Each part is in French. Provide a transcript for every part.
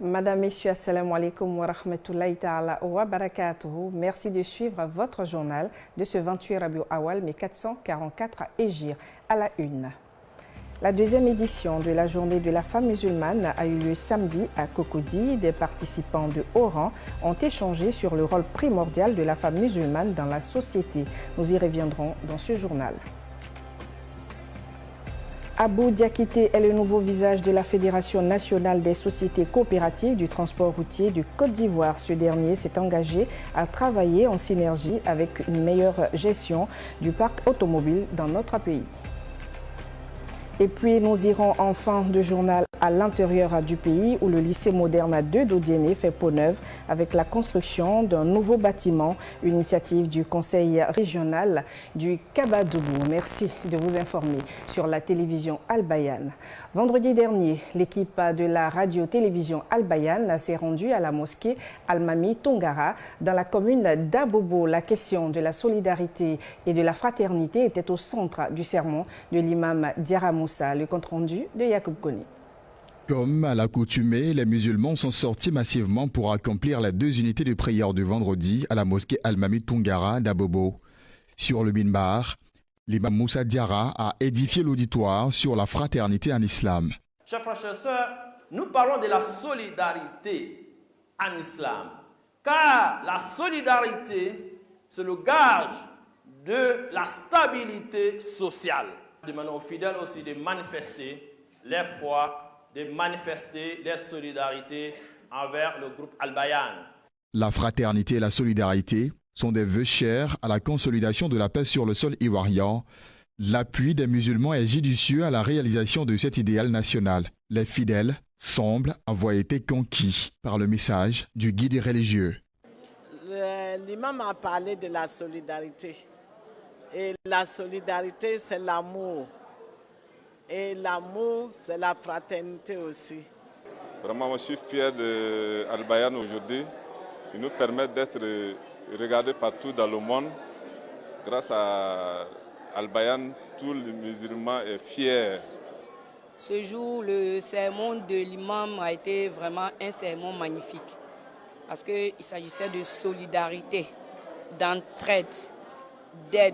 Madame, Messieurs, assalamu alaikum wa rahmatullahi ta'ala wa barakatuhu. Merci de suivre votre journal de ce 28 Rabiul Awwal 1444 Hégire à la une. La deuxième édition de la journée de la femme musulmane a eu lieu samedi à Cocody. Des participants de haut rang ont échangé sur le rôle primordial de la femme musulmane dans la société. Nous y reviendrons dans ce journal. Abou Diakité est le nouveau visage de la Fédération nationale des sociétés coopératives du transport routier du Côte d'Ivoire. Ce dernier s'est engagé à travailler en synergie avec une meilleure gestion du parc automobile dans notre pays. Et puis nous irons en fin de journal à l'intérieur du pays où le lycée moderne de Dodiéné fait peau neuve avec la construction d'un nouveau bâtiment, une initiative du conseil régional du Kabadougou. Merci de vous informer sur la télévision Al Bayan. Vendredi dernier, l'équipe de la radio-télévision Al Bayan s'est rendue à la mosquée Al-Mami Tongara dans la commune d'Abobo. La question de la solidarité et de la fraternité était au centre du sermon de l'imam Diarra Moussa. Le compte-rendu de Yacoub Koni. Comme à l'accoutumée, les musulmans sont sortis massivement pour accomplir les deux unités de prière du vendredi à la mosquée Al-Mami Tongara d'Abobo. Sur le minbar, l'imam Moussa Diarra a édifié l'auditoire sur la fraternité en islam. Chers frères et sœurs, nous parlons de la solidarité en islam. Car la solidarité, c'est le gage de la stabilité sociale. Demandons aux fidèles aussi de manifester leur foi, de manifester leur solidarité envers le groupe Al Bayan. La fraternité et la solidarité sont des vœux chers à la consolidation de la paix sur le sol ivoirien. L'appui des musulmans est judicieux à la réalisation de cet idéal national. Les fidèles semblent avoir été conquis par le message du guide religieux. L'imam a parlé de la solidarité. Et la solidarité, c'est l'amour. Et l'amour, c'est la fraternité aussi. Vraiment, je suis fier de Al Bayan aujourd'hui. Il nous permet d'être regardés partout dans le monde. Grâce à Al Bayan, tout le musulman est fier. Ce jour, le sermon de l'imam a été vraiment un sermon magnifique. Parce qu'il s'agissait de solidarité, d'entraide, d'aide,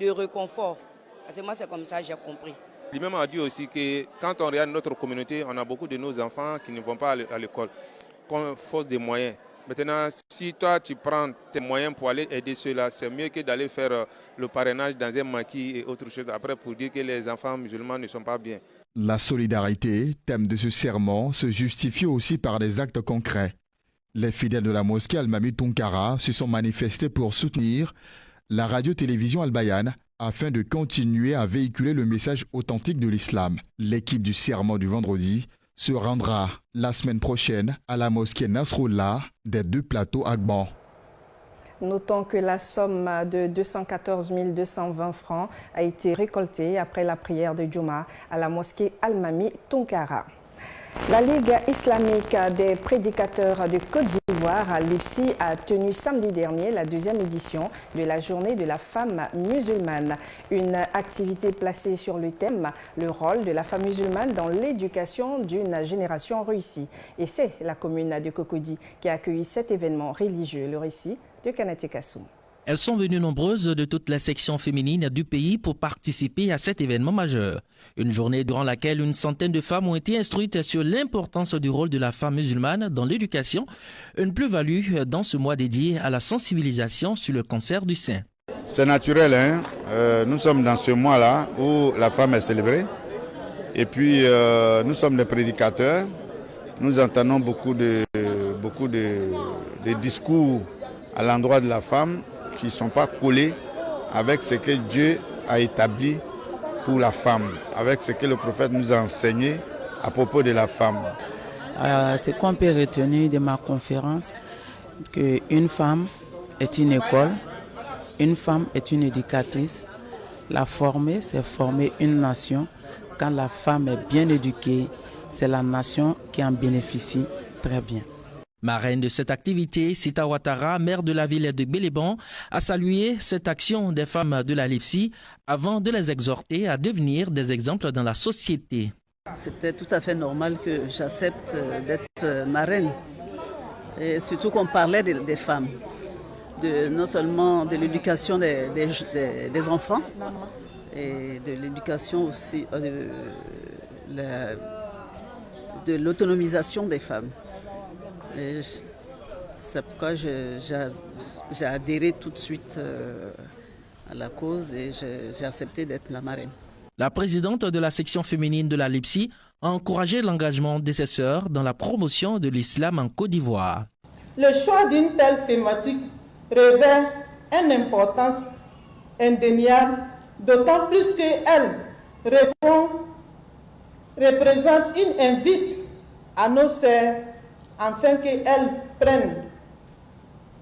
de réconfort. Parce que moi, c'est comme ça que j'ai compris. L'imam a dit aussi que quand on regarde notre communauté, on a beaucoup de nos enfants qui ne vont pas à l'école, faute des moyens. Maintenant, si toi, tu prends tes moyens pour aller aider ceux-là, c'est mieux que d'aller faire le parrainage dans un maquis et autre chose après pour dire que les enfants musulmans ne sont pas bien. La solidarité, thème de ce sermon, se justifie aussi par des actes concrets. Les fidèles de la mosquée Al-Mami Tongara se sont manifestés pour soutenir la radio-télévision Al Bayan afin de continuer à véhiculer le message authentique de l'islam. L'équipe du sermon du vendredi se rendra la semaine prochaine à la mosquée Nasrullah des deux plateaux Agban. Notons que la somme de 214 220 francs a été récoltée après la prière de Juma à la mosquée Al-Mami Tongara. La Ligue islamique des prédicateurs de Côte d'Ivoire, l'IFSI, a tenu samedi dernier la deuxième édition de la journée de la femme musulmane. Une activité placée sur le thème « Le rôle de la femme musulmane dans l'éducation d'une génération réussie ». Et c'est la commune de Cocody qui a accueilli cet événement religieux. Le récit de Kanaté Kassoum. Elles sont venues nombreuses de toutes les sections féminines du pays pour participer à cet événement majeur. Une journée durant laquelle une centaine de femmes ont été instruites sur l'importance du rôle de la femme musulmane dans l'éducation, une plus-value dans ce mois dédié à la sensibilisation sur le cancer du sein. C'est naturel, hein? Nous sommes dans ce mois-là où la femme est célébrée. Et puis nous sommes des prédicateurs. Nous entendons beaucoup de discours à l'endroit de la femme qui ne sont pas collés avec ce que Dieu a établi pour la femme, avec ce que le prophète nous a enseigné à propos de la femme. Ce qu'on peut retenir de ma conférence, qu'une femme est une école, une femme est une éducatrice. La former, c'est former une nation. Quand la femme est bien éduquée, c'est la nation qui en bénéficie très bien. Marraine de cette activité, Sita Ouattara, maire de la ville de Béléban, a salué cette action des femmes de la LIFSI avant de les exhorter à devenir des exemples dans la société. C'était tout à fait normal que j'accepte d'être marraine. Et surtout qu'on parlait des femmes, non seulement de l'éducation des enfants, et de l'éducation aussi de l'autonomisation des femmes. C'est pourquoi j'ai adhéré tout de suite à la cause et j'ai accepté d'être la marraine. La présidente de la section féminine de la LIPSI a encouragé l'engagement de ses sœurs dans la promotion de l'islam en Côte d'Ivoire. Le choix d'une telle thématique revêt une importance indéniable, d'autant plus qu'elle représente une invite à nos sœurs afin qu'elles prennent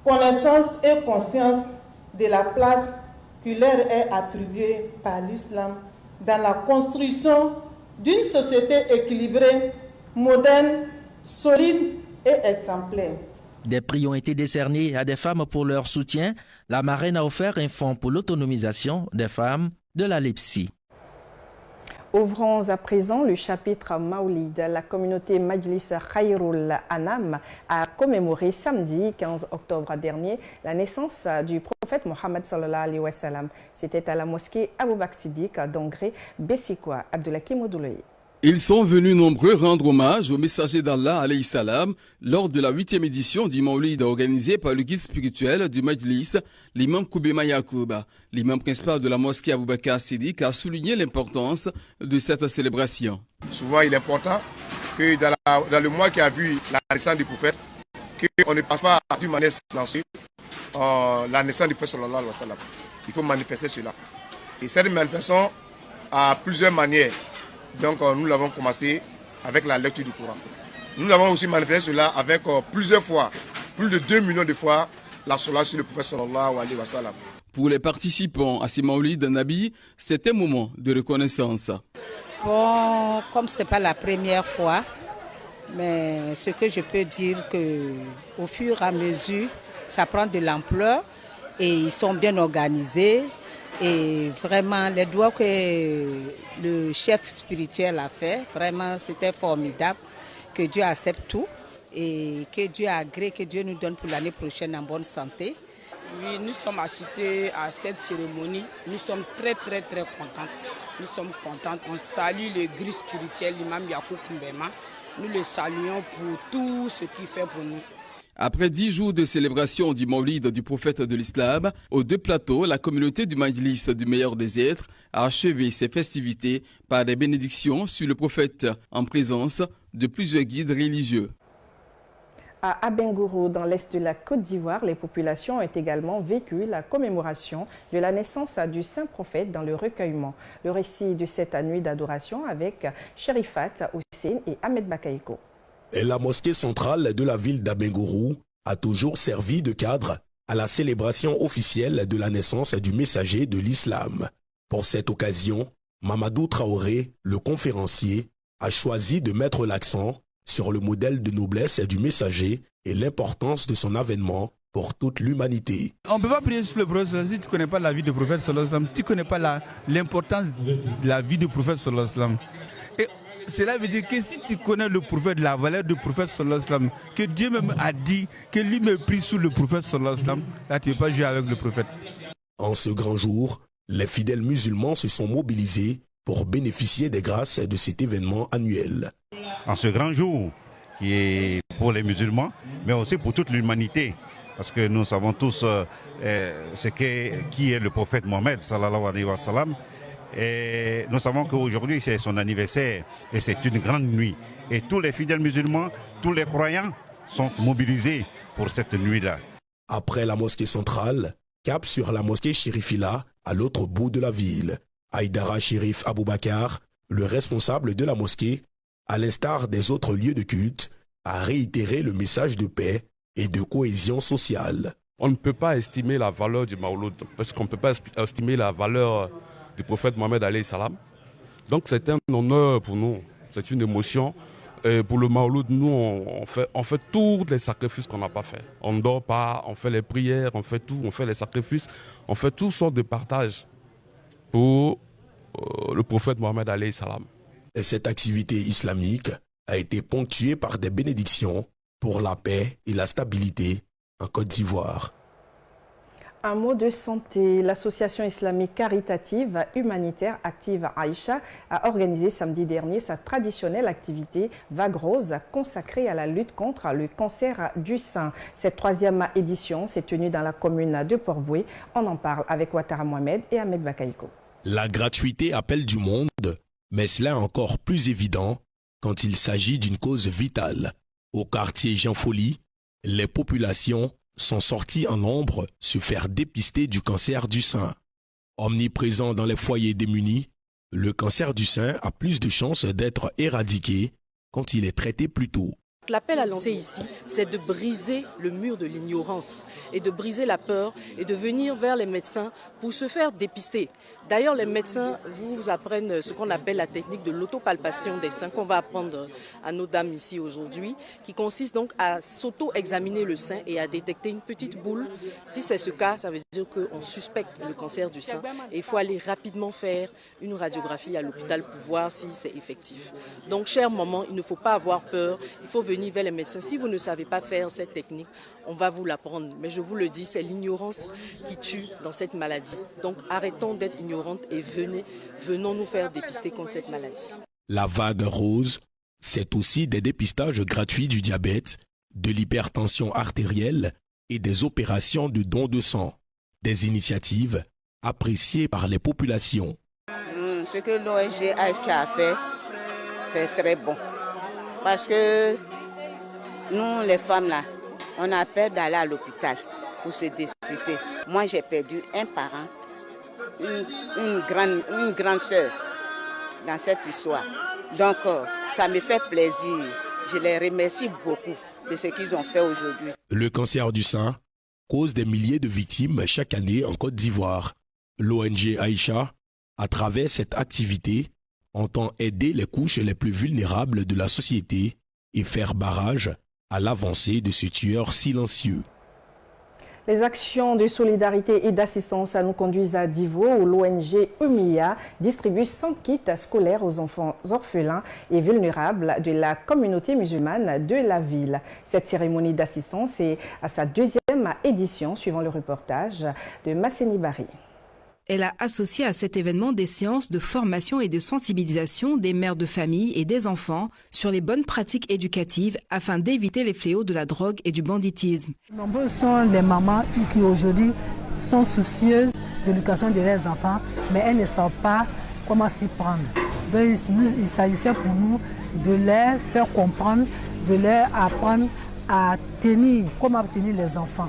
connaissance et conscience de la place qui leur est attribuée par l'islam dans la construction d'une société équilibrée, moderne, solide et exemplaire. Des prix ont été décernés à des femmes pour leur soutien. La marraine a offert un fonds pour l'autonomisation des femmes de la LIPSI. Ouvrons à présent le chapitre Maoulid. La communauté Majlis Khairul Anam a commémoré samedi 15 octobre dernier la naissance du prophète Mohammed sallallahu alayhi wa sallam. C'était à la mosquée Abou Bakr Siddiq d'Angré, Bessikwa, Abdoulakim Odouloye. Ils sont venus nombreux rendre hommage au messager d'Allah alayhi salam lors de la 8e édition du Maulid organisée par le guide spirituel du Majlis, l'imam Koubema Yacouba. L'imam principal de la mosquée Abou Bakr Siddiq a souligné l'importance de cette célébration. Souvent il est important que dans le mois qui a vu la naissance du prophète, qu'on ne passe pas d'une manière silencieuse la naissance du prophète sallallahu alayhi wa sallam. Il faut manifester cela. Et cette manifestation a plusieurs manières. Donc nous l'avons commencé avec la lecture du Coran. Nous l'avons aussi manifesté cela avec plusieurs fois, plus de 2 millions de fois, la salat sur le prophète sallallahu alayhi wa sallam. Pour les participants à ces Maoulids Nabi, c'est un moment de reconnaissance. Bon, comme ce n'est pas la première fois, mais ce que je peux dire qu'au fur et à mesure, ça prend de l'ampleur et ils sont bien organisés. Et vraiment, les doigts que le chef spirituel a fait, vraiment, c'était formidable. Que Dieu accepte tout et que Dieu agrée, que Dieu nous donne pour l'année prochaine en bonne santé. Oui, nous sommes assistés à cette cérémonie. Nous sommes très contents. Nous sommes contents. On salue le guide spirituel, l'imam Yacoub Mbema. Nous le saluons pour tout ce qu'il fait pour nous. Après 10 jours de célébration du Maulid du prophète de l'Islam, aux 2 plateaux, la communauté du Majlis du meilleur des êtres a achevé ses festivités par des bénédictions sur le prophète en présence de plusieurs guides religieux. À Abengourou, dans l'est de la Côte d'Ivoire, les populations ont également vécu la commémoration de la naissance du saint prophète dans le recueillement. Le récit de cette nuit d'adoration avec Sherifat Hussein et Ahmed Bakaïko. Et la mosquée centrale de la ville d'Abengourou a toujours servi de cadre à la célébration officielle de la naissance du messager de l'islam. Pour cette occasion, Mamadou Traoré, le conférencier, a choisi de mettre l'accent sur le modèle de noblesse du messager et l'importance de son avènement pour toute l'humanité. On ne peut pas prier sur le prophète si tu ne connais pas la vie du prophète sallallahu alayhi wa sallam, tu ne connais pas l'importance de la vie du prophète sallallahu alayhi wa sallam. Cela veut dire que si tu connais le prophète, la valeur du prophète sallallahu alayhi wa sallam, que Dieu même a dit que lui me prie sous le prophète sallallahu alayhi wa sallam, là tu ne peux pas jouer avec le prophète. En ce grand jour, les fidèles musulmans se sont mobilisés pour bénéficier des grâces de cet événement annuel. En ce grand jour qui est pour les musulmans, mais aussi pour toute l'humanité, parce que nous savons tous qui est le prophète Mohammed sallallahu alayhi wa sallam. Et nous savons qu'aujourd'hui c'est son anniversaire et c'est une grande nuit. Et tous les fidèles musulmans, tous les croyants sont mobilisés pour cette nuit-là. Après la mosquée centrale, cap sur la mosquée Chérifila à l'autre bout de la ville. Aïdara Chérif Aboubakar, le responsable de la mosquée, à l'instar des autres lieux de culte, a réitéré le message de paix et de cohésion sociale. On ne peut pas estimer la valeur du Mawlud, parce qu'on ne peut pas estimer la valeur du prophète Mohammed alayhi salam. Donc c'est un honneur pour nous, c'est une émotion. Et pour le Mawlud, nous on fait tous les sacrifices qu'on n'a pas fait. On ne dort pas, on fait les prières, on fait tout, on fait les sacrifices, on fait toutes sortes de partages pour le prophète Mohammed alayhi salam. Et cette activité islamique a été ponctuée par des bénédictions pour la paix et la stabilité en Côte d'Ivoire. Un mot de santé. L'association islamique caritative humanitaire Active Aïcha a organisé samedi dernier sa traditionnelle activité Vague Rose consacrée à la lutte contre le cancer du sein. Cette 3e édition s'est tenue dans la commune de Port-Boué. On en parle avec Ouattara Mohamed et Ahmed Bakaïko. La gratuité appelle du monde, mais cela est encore plus évident quand il s'agit d'une cause vitale. Au quartier Jean Folly, les populations sont sortis en nombre se faire dépister du cancer du sein. Omniprésent dans les foyers démunis, le cancer du sein a plus de chances d'être éradiqué quand il est traité plus tôt. L'appel à lancer ici, c'est de briser le mur de l'ignorance et de briser la peur et de venir vers les médecins pour se faire dépister. D'ailleurs, les médecins vous apprennent ce qu'on appelle la technique de l'autopalpation des seins qu'on va apprendre à nos dames ici aujourd'hui, qui consiste donc à s'auto-examiner le sein et à détecter une petite boule. Si c'est ce cas, ça veut dire qu'on suspecte le cancer du sein et il faut aller rapidement faire une radiographie à l'hôpital pour voir si c'est effectif. Donc, chère maman, il ne faut pas avoir peur, il faut venir vers les médecins. Si vous ne savez pas faire cette technique, on va vous l'apprendre. Mais je vous le dis, c'est l'ignorance qui tue dans cette maladie. Donc arrêtons d'être ignorantes et venons nous faire dépister contre cette maladie. La Vague Rose, c'est aussi des dépistages gratuits du diabète, de l'hypertension artérielle et des opérations de don de sang. Des initiatives appréciées par les populations. Ce que l'ONG a fait, c'est très bon. Parce que nous, les femmes, là, on a peur d'aller à l'hôpital pour se dépister. Moi, j'ai perdu un parent, une grande sœur dans cette histoire. Donc, ça me fait plaisir. Je les remercie beaucoup de ce qu'ils ont fait aujourd'hui. Le cancer du sein cause des milliers de victimes chaque année en Côte d'Ivoire. L'ONG Aïcha, à travers cette activité, entend aider les couches les plus vulnérables de la société et faire barrage à l'avancée de ce tueur silencieux. Les actions de solidarité et d'assistance nous conduisent à Divo où l'ONG UMIA distribue 100 kits scolaires aux enfants orphelins et vulnérables de la communauté musulmane de la ville. Cette cérémonie d'assistance est à sa 2e édition, suivant le reportage de Masseni Bari. Elle a associé à cet événement des séances de formation et de sensibilisation des mères de famille et des enfants sur les bonnes pratiques éducatives afin d'éviter les fléaux de la drogue et du banditisme. Nombreux sont les mamans qui aujourd'hui sont soucieuses de l'éducation de leurs enfants, mais elles ne savent pas comment s'y prendre. Donc il s'agissait pour nous de leur faire comprendre, de leur apprendre à tenir, comment tenir les enfants,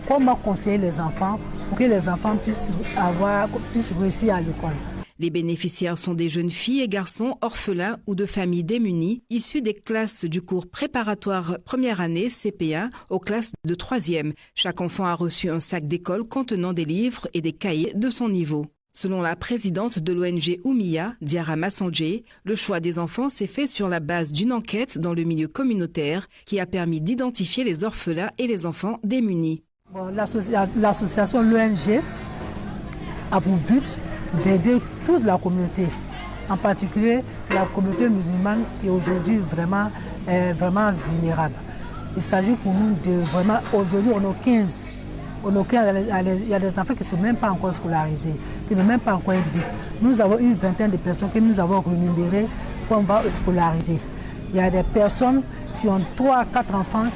comment conseiller les enfants, pour que les enfants puissent réussir à l'école. Les bénéficiaires sont des jeunes filles et garçons orphelins ou de familles démunies, issus des classes du cours préparatoire première année CP1 aux classes de 3e. Chaque enfant a reçu un sac d'école contenant des livres et des cahiers de son niveau. Selon la présidente de l'ONG UMIA, Diarra Massandjé, le choix des enfants s'est fait sur la base d'une enquête dans le milieu communautaire qui a permis d'identifier les orphelins et les enfants démunis. Bon, l'association l'ONG a pour but d'aider toute la communauté, en particulier la communauté musulmane qui est aujourd'hui vraiment vulnérable. Il s'agit pour nous de vraiment, aujourd'hui on est 15. Il y a des enfants qui ne sont même pas encore scolarisés, qui n'ont même pas encore un BIC. Nous avons une vingtaine de personnes que nous avons rémunérées qu'on va scolariser. Il y a des personnes qui ont 3 à 4 enfants,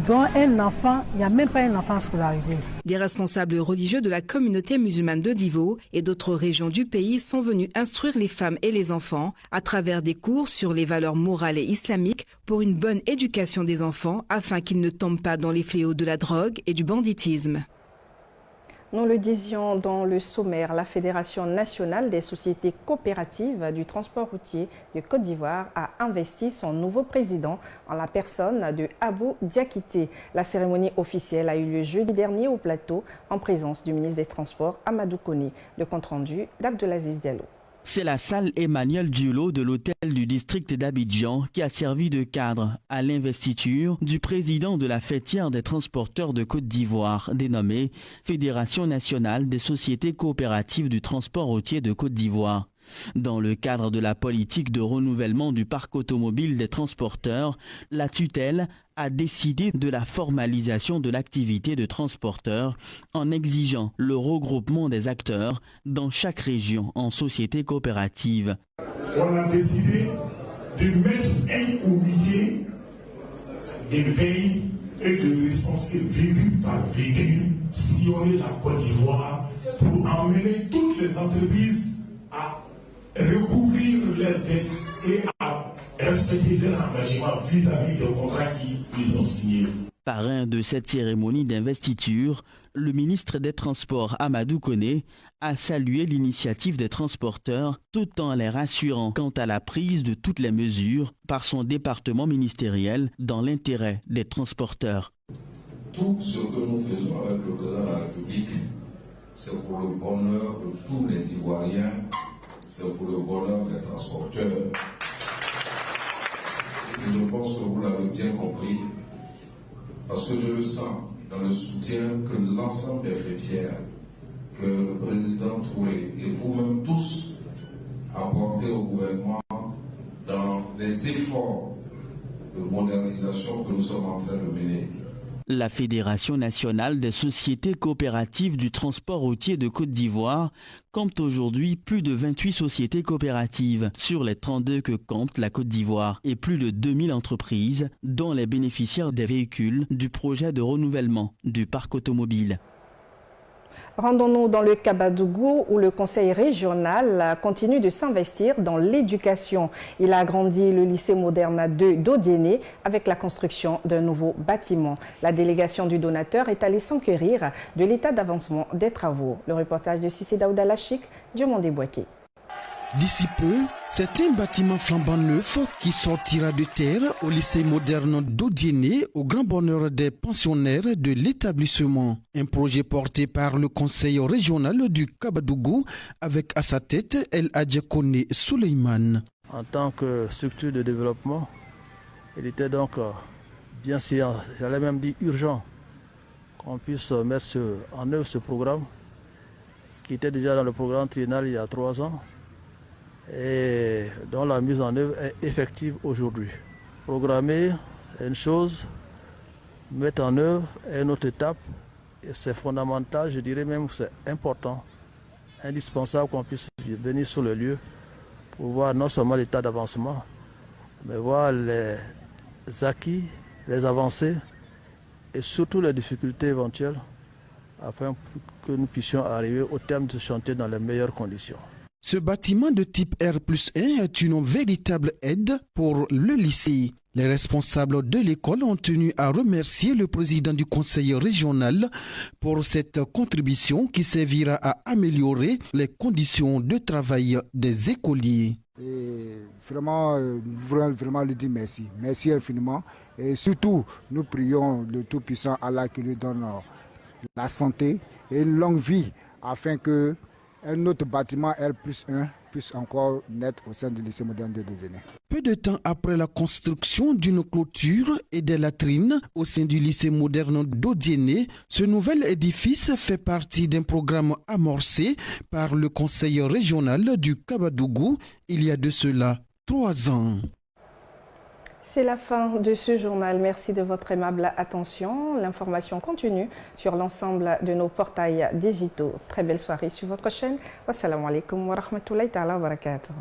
dont un enfant, il n'y a même pas un enfant scolarisé. Des responsables religieux de la communauté musulmane de Divo et d'autres régions du pays sont venus instruire les femmes et les enfants à travers des cours sur les valeurs morales et islamiques pour une bonne éducation des enfants afin qu'ils ne tombent pas dans les fléaux de la drogue et du banditisme. Nous le disions dans le sommaire, la Fédération nationale des sociétés coopératives du transport routier de Côte d'Ivoire a investi son nouveau président en la personne de Abou Diakité. La cérémonie officielle a eu lieu jeudi dernier au plateau en présence du ministre des Transports Amadou Koné. Le compte-rendu d'Abdelaziz Diallo. C'est la salle Emmanuel Diolo de l'hôtel du district d'Abidjan qui a servi de cadre à l'investiture du président de la fêtière des transporteurs de Côte d'Ivoire, dénommée Fédération nationale des sociétés coopératives du transport routier de Côte d'Ivoire. Dans le cadre de la politique de renouvellement du parc automobile des transporteurs, la tutelle a décidé de la formalisation de l'activité de transporteur en exigeant le regroupement des acteurs dans chaque région en société coopérative. On a décidé de mettre un comité de veille et de recenser véhicule par véhicule sillonner la Côte d'Ivoire pour emmener toutes les entreprises à recouvrir leurs dettes et à respecter leur engagement vis-à-vis des contrats qu'ils ont signés. Parrain de cette cérémonie d'investiture, le ministre des Transports Amadou Koné a salué l'initiative des transporteurs tout en les rassurant quant à la prise de toutes les mesures par son département ministériel dans l'intérêt des transporteurs. Tout ce que nous faisons avec le président de la République, c'est pour le bonheur de tous les Ivoiriens, c'est pour le bonheur des transporteurs. Et je pense que vous l'avez bien compris, parce que je le sens dans le soutien que l'ensemble des fêtières, que le président Touré et vous-même tous apportez au gouvernement dans les efforts de modernisation que nous sommes en train de mener. La Fédération nationale des sociétés coopératives du transport routier de Côte d'Ivoire compte aujourd'hui plus de 28 sociétés coopératives sur les 32 que compte la Côte d'Ivoire et plus de 2000 entreprises dont les bénéficiaires des véhicules du projet de renouvellement du parc automobile. Rendons-nous dans le Kabadougou où le conseil régional continue de s'investir dans l'éducation. Il a agrandi le lycée moderne de d'Odiéné avec la construction d'un nouveau bâtiment. La délégation du donateur est allée s'enquérir de l'état d'avancement des travaux. Le reportage de Sissi Daouda Lachik, Diomandé Bouaké. D'ici peu, c'est un bâtiment flambant neuf qui sortira de terre au lycée moderne d'Odiéné au grand bonheur des pensionnaires de l'établissement. Un projet porté par le conseil régional du Kabadougou avec à sa tête El Adjakone Souleyman. En tant que structure de développement, il était donc bien sûr, j'allais même dire urgent, qu'on puisse mettre en œuvre ce programme qui était déjà dans le programme triennal il y a 3 ans. Et dont la mise en œuvre est effective aujourd'hui. Programmer est une chose, mettre en œuvre est une autre étape, et c'est fondamental, je dirais même que c'est important, indispensable qu'on puisse venir sur le lieu pour voir non seulement l'état d'avancement, mais voir les acquis, les avancées et surtout les difficultés éventuelles afin que nous puissions arriver au terme de ce chantier dans les meilleures conditions. Ce bâtiment de type R+1 est une véritable aide pour le lycée. Les responsables de l'école ont tenu à remercier le président du conseil régional pour cette contribution qui servira à améliorer les conditions de travail des écoliers. Et vraiment, nous voulons vraiment lui dire merci. Merci infiniment. Et surtout, nous prions le Tout-Puissant Allah qui lui donne la santé et une longue vie afin que un autre bâtiment R+1 puisse encore naître au sein du lycée moderne de Dodéné. Peu de temps après la construction d'une clôture et des latrines au sein du lycée moderne d'Odiéné, ce nouvel édifice fait partie d'un programme amorcé par le conseil régional du Kabadougou il y a de cela 3 ans. C'est la fin de ce journal. Merci de votre aimable attention. L'information continue sur l'ensemble de nos portails digitaux. Très belle soirée sur votre chaîne. Wassalamu alaikum wa rahmatullahi ta'ala wa barakatuh.